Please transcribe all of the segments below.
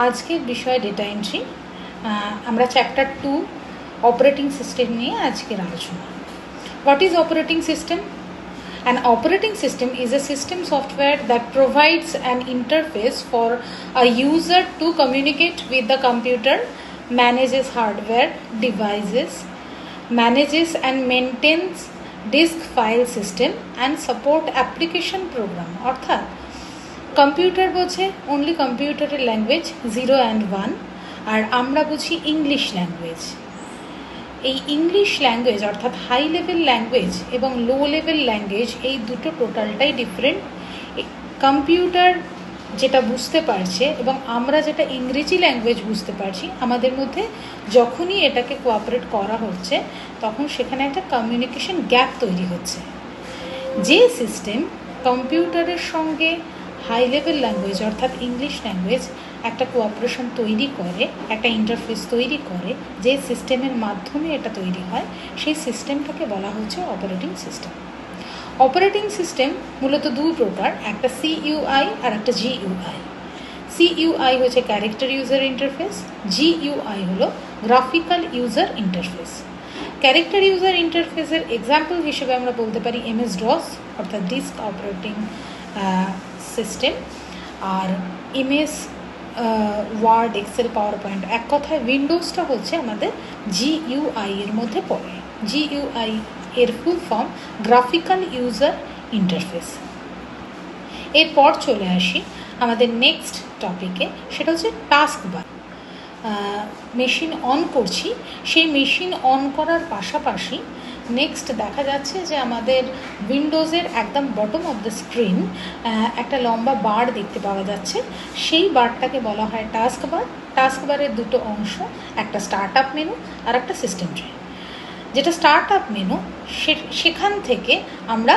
আজকের বিষয় data entry. আমরা চ্যাপ্টার 2 অপারেটিং সিস্টেম নিয়ে আজকের আলোচনা। What is operating system? An operating system is a system software that provides an interface for a user to communicate with the computer, manages hardware devices, manages and maintains disk file system and support application program। অর্থাৎ computer বোঝে only কম্পিউটারের language 0 and 1, আর আমরা বুঝি English language. এই English language অর্থাৎ high level language এবং low level language এই দুটো টোটালটাই ডিফারেন্ট। কম্পিউটার যেটা বুঝতে পারছে এবং আমরা যেটা ইংরেজি ল্যাঙ্গুয়েজ বুঝতে পারছি, আমাদের মধ্যে যখনই এটাকে কোঅপারেট করা হচ্ছে তখন সেখানে একটা কমিউনিকেশন গ্যাপ তৈরি হচ্ছে। যে সিস্টেম কম্পিউটারের সঙ্গে হাই লেভেল ল্যাঙ্গুয়েজ অর্থাৎ ইংলিশ ল্যাঙ্গুয়েজ একটা কোঅপারেশন তৈরি করে, একটা ইন্টারফেস তৈরি করে, যে সিস্টেমের মাধ্যমে এটা তৈরি হয়, সেই সিস্টেমটাকে বলা হচ্ছে অপারেটিং সিস্টেম। অপারেটিং সিস্টেম মূলত দুই প্রকার, একটা CUI আর একটা GUI। CUI হচ্ছে ক্যারেক্টার ইউজার ইন্টারফেস, GUI হলো graphical user interface. Character user ইন্টারফেসের এক্সাম্পল হিসেবে আমরা বলতে পারি MS-DOS অর্থাৎ ডিস্ক অপারেটিং সিস্টেম, আর MS word, excel, power point. এক কথায় উইন্ডোজটা হচ্ছে আমাদের GUI এর মধ্যে পড়ে। GUI এর full form graphical user interface. এরপর চলে আসি আমাদের নেক্সট টপিকে, সেটা হচ্ছে টাস্ক বার। মেশিন অন করছি, সেই মেশিন অন করার পাশাপাশি নেক্সট দেখা যাচ্ছে যে আমাদের উইন্ডোজের একদম বটম অফ দ্য স্ক্রিন একটা লম্বা বার দেখতে পাওয়া যাচ্ছে। সেই বারটাকে বলা হয় টাস্ক বার। টাস্ক বারের দুটো অংশ, একটা স্টার্ট আপ মেনু আর একটা সিস্টেম ট্রে। যেটা স্টার্ট আপ মেনু, সেখান থেকে আমরা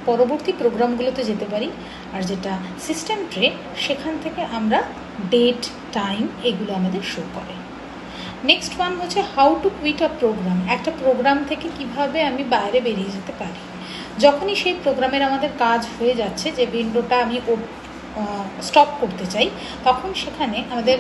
পরবর্তী প্রোগ্রামগুলোতে যেতে পারি, আর যেটা সিস্টেম ট্রে, সেখান থেকে আমরা ডেট, টাইম এগুলো আমাদের শো করে। নেক্সট ওয়ান হচ্ছে how to quit a program. একটা প্রোগ্রাম থেকে কিভাবে আমি বাইরে বেরিয়ে যেতে পারি। যখনই সেই প্রোগ্রামের আমাদের কাজ হয়ে যাচ্ছে, যে উইন্ডোটা আমি স্টপ করতে চাই, তখন সেখানে আমাদের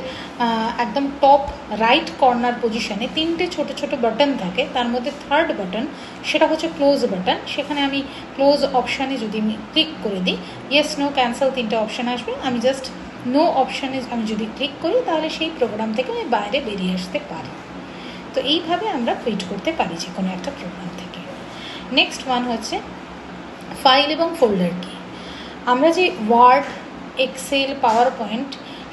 একদম টপ রাইট কর্নার পজিশনে 3টে ছোট ছোট বাটন থাকে। তার মধ্যে থার্ড বাটন, সেটা হচ্ছে ক্লোজ বাটন। সেখানে আমি ক্লোজ অপশানে যদি আমি ক্লিক করে দিই, ইয়েস, নো, ক্যান্সেল 3টে অপশান আসবে। আমি জাস্ট নো অপশানে আমি যদি ক্লিক করি, তাহলে সেই প্রোগ্রাম থেকে আমি বাইরে বেরিয়ে আসতে পারি। তো এইভাবে আমরা কুইট করতে পারি যে কোনো একটা প্রোগ্রাম থেকে। নেক্সট ওয়ান হচ্ছে ফাইল এবং ফোল্ডার কি। আমরা যে ওয়ার্ড, এক্সেল, পাওয়ার পয়েন্ট,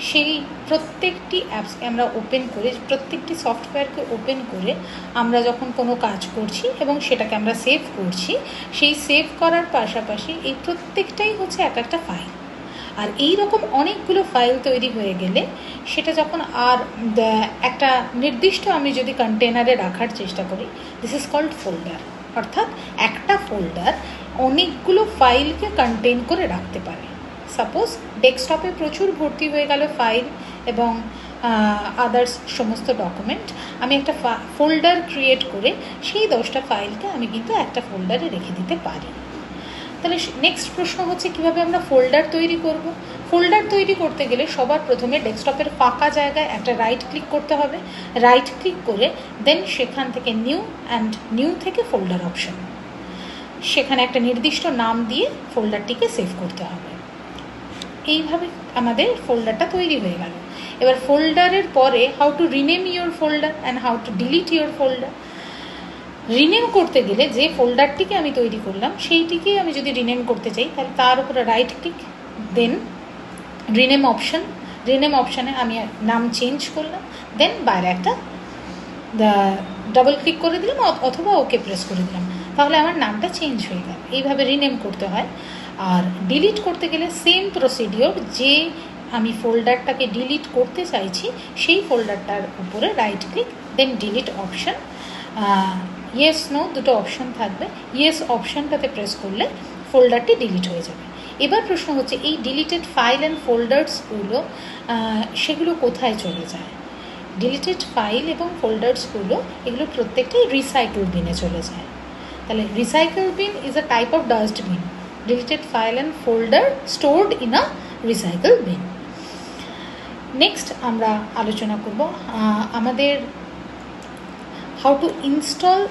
সেই প্রত্যেকটি অ্যাপসকে আমরা ওপেন করে, প্রত্যেকটি সফটওয়্যারকে ওপেন করে আমরা যখন কোনো কাজ করছি এবং সেটাকে আমরা সেভ করছি, সেই সেভ করার পাশাপাশি এই প্রত্যেকটাই হচ্ছে এক একটা ফাইল। আর এই রকম অনেকগুলো ফাইল তৈরি হয়ে গেলে সেটা যখন আর একটা নির্দিষ্ট আমি যদি কন্টেনারে রাখার চেষ্টা করি, দিস ইজ কল্ড ফোল্ডার। অর্থাৎ একটা ফোল্ডার অনেকগুলো ফাইলকে কন্টেন করে রাখতে পারে। সাপোজ ডেস্কটপে প্রচুর ভর্তি হয়ে গেল ফাইল এবং আদার্স সমস্ত ডকুমেন্ট, আমি একটা ফোল্ডার ক্রিয়েট করে সেই 10টা ফাইলকে আমি কিন্তু একটা ফোল্ডারে রেখে দিতে পারি। তাহলে নেক্সট প্রশ্ন হচ্ছে কিভাবে আমরা ফোল্ডার তৈরি করব। ফোল্ডার তৈরি করতে গেলে সবার প্রথমে ডেস্কটপের ফাঁকা জায়গায় একটা রাইট ক্লিক করতে হবে। রাইট ক্লিক করে দেন সেখান থেকে নিউ থেকে ফোল্ডার অপশন, সেখানে একটা নির্দিষ্ট নাম দিয়ে ফোল্ডারটিকে সেভ করতে হবে। এইভাবে আমাদের ফোল্ডারটা তৈরি হয়ে গেল। এবার ফোল্ডারের পরে how to rename your folder and how to delete your folder. Rename করতে গেলে যে ফোল্ডারটিকে আমি তৈরি করলাম সেইটিকে আমি যদি রিনেম করতে চাই, তাহলে তার উপরে রাইট ক্লিক, দেন রিনেম অপশান। রিনেম অপশানে আমি নাম চেঞ্জ করলাম, দেন বাইরে একটা ডাবল ক্লিক করে দিলাম অথবা ওকে প্রেস করে দিলাম, তাহলে আমার নামটা চেঞ্জ হয়ে গেল। এইভাবে রিনেম করতে হয়। আর ডিলিট করতে গেলে সেম প্রসিডিওর, যে আমি ফোল্ডারটাকে ডিলিট করতে চাইছি সেই ফোল্ডারটার উপরে রাইট ক্লিক, দেন ডিলিট অপশান, ইয়েস, নো দুটো অপশান থাকবে। ইয়েস অপশানটাতে প্রেস করলে ফোল্ডারটি ডিলিট হয়ে যাবে। এবার প্রশ্ন হচ্ছে এই ডিলিটেড ফাইল অ্যান্ড ফোল্ডার্সগুলো সেগুলো কোথায় চলে যায়। ডিলিটেড ফাইল এবং ফোল্ডার্সগুলো এগুলো প্রত্যেকটাই রিসাইকেল বিনে চলে যায়। তাহলে recycle bin is a type of dustbin. Deleted file and folder stored in a recycle bin. Next আমরা আলোচনা করব আমাদের হাউ টু ইনস্টল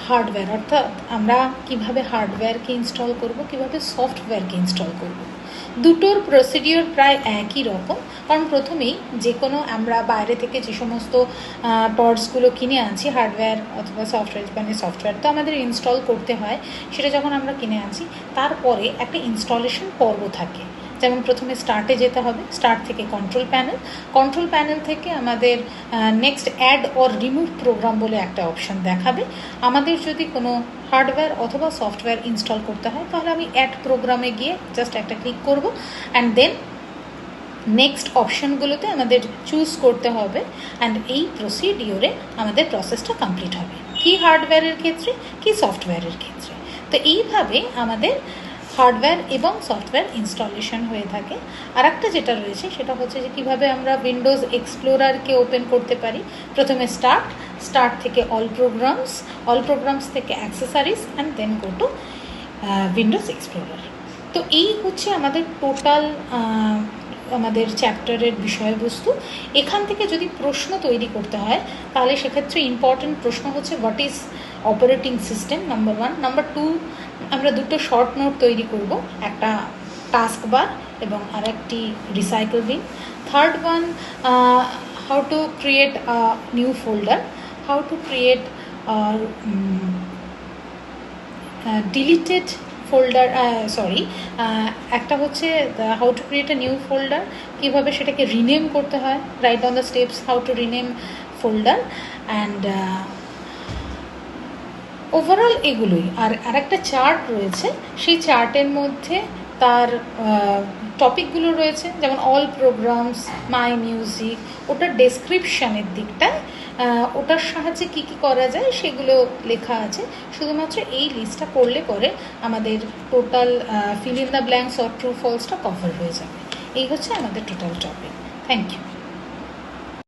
হার্ডওয়্যার, অর্থাৎ আমরা কিভাবে হার্ডওয়্যারকে ইনস্টল করব, কিভাবে সফটওয়্যারকে ইনস্টল করব। দুটোর প্রসিডিওর প্রায় একই রকম, কারণ প্রথমেই যে কোনো আমরা বাইরে থেকে যে সমস্ত পার্টসগুলো কিনে আনছি, হার্ডওয়্যার অথবা সফটওয়্যার, মানে সফটওয়্যার তো আমাদের ইনস্টল করতে হয়, সেটা যখন আমরা কিনে আনছি তারপরে একটা ইনস্টলেশন পর্ব থাকে। যেমন প্রথমে স্টার্টে যেতে হবে, স্টার্ট থেকে কন্ট্রোল প্যানেল থেকে আমাদের next add or remove program বলে একটা অপশান দেখাবে। আমাদের যদি কোনো হার্ডওয়্যার অথবা সফটওয়্যার ইনস্টল করতে হয় তাহলে আমি অ্যাড প্রোগ্রামে গিয়ে জাস্ট একটা ক্লিক করব, অ্যান্ড দেন নেক্সট অপশানগুলোতে আমাদের চুজ করতে হবে, অ্যান্ড এই প্রসিডিওরে আমাদের প্রসেসটা কমপ্লিট হবে, কি হার্ডওয়্যারের ক্ষেত্রে কি সফটওয়্যারের ক্ষেত্রে। তো এইভাবে আমাদের হার্ডওয়্যার এবং সফটওয়্যার ইনস্টলেশন হয়ে থাকে। আর একটা যেটা রয়েছে সেটা হচ্ছে যে কীভাবে আমরা উইন্ডোজ এক্সপ্লোরারকে ওপেন করতে পারি। প্রথমে স্টার্ট থেকে অল প্রোগ্রামস থেকে accessories, and then go to Windows Explorer. তো এই হচ্ছে আমাদের টোটাল আমাদের চ্যাপ্টারের বিষয়বস্তু। এখান থেকে যদি প্রশ্ন তৈরি করতে হয় তাহলে সেক্ষেত্রে ইম্পর্টেন্ট প্রশ্ন হচ্ছে what is operating system, number 1। Number 2, আমরা দুটো শর্ট নোট তৈরি করব, একটা টাস্ক বার এবং আর একটি recycle bin. Third one, how to create a new folder, how to create deleted folder, একটা হচ্ছে how to create a new folder, কীভাবে সেটাকে রিনেম করতে হয়, write on the steps how to rename folder, and overall এগুলোই। আর একটা chart রয়েছে, সেই চার্টের মধ্যে তার টপিকগুলো রয়েছে, যেমন অল প্রোগ্রামস, মাই মিউজিক, ওটার ডেসক্রিপশানের দিকটায় ওটার সাহায্যে কী কী করা যায় সেগুলো লেখা আছে। শুধুমাত্র এই লিস্টটা করলে পরে আমাদের total fill in the blanks or true ফলসটা কভার হয়ে যাবে। এই হচ্ছে আমাদের টোটাল টপিক। Thank you.